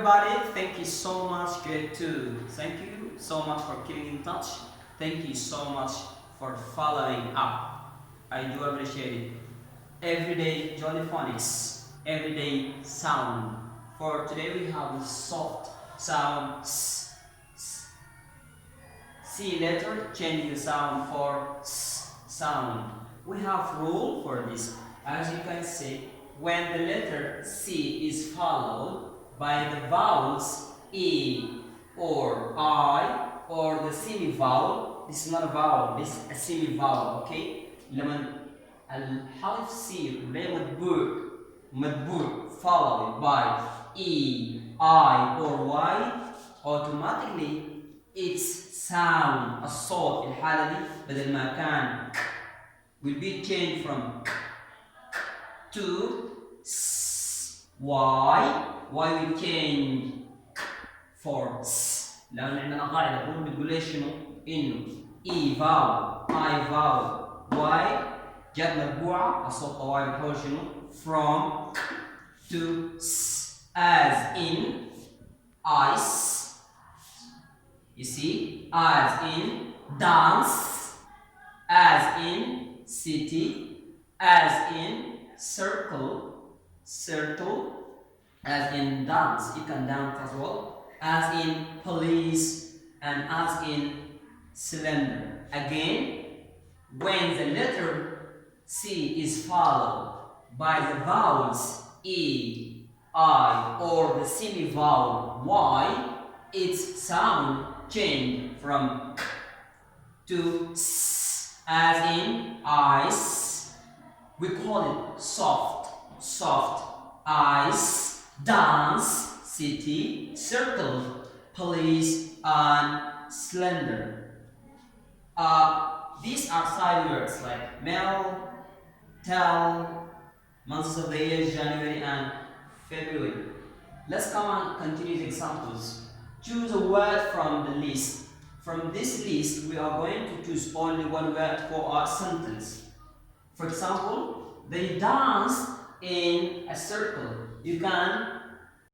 everybody. Thank you so much. Good too. Thank you so much for keeping in touch. Thank you so much for following up. I do appreciate it. Everyday Jolly Phonics. Everyday sound. For today we have the soft sound S. C letter, change the sound for S sound. We have rule for this. As you can see, when the letter C is followed by the vowels E or I or the semi-vowel, this is not a vowel, this is a semi-vowel, okay? لما الحرف C مدبوع followed by E, I or Y, automatically its sound الصوت الحالة دي بدل ما كان will be changed from to S. Why we change for S؟ لأن عندنا قاعدة بتقول ليش شنو؟ إنه E vowel, I vowel, Y جت مطبوعة الصوت طوالي بتحول شنو؟ From to S, as in ice. You see, as in dance, as in city, as in circle, as in dance, you can dance as well, as in police, and as in cylinder. Again, when the letter C is followed by the vowels E, I, or the semi-vowel Y, its sound change from to S, as in ice. We call it soft, ice, dance, city, circle, police, and slender. These are side words like mel, tell, months of the year, January and February. Let's come and continue the examples. Choose a word from the list. From this list, we are going to choose only one word for our sentence. For example, they dance in a circle. You can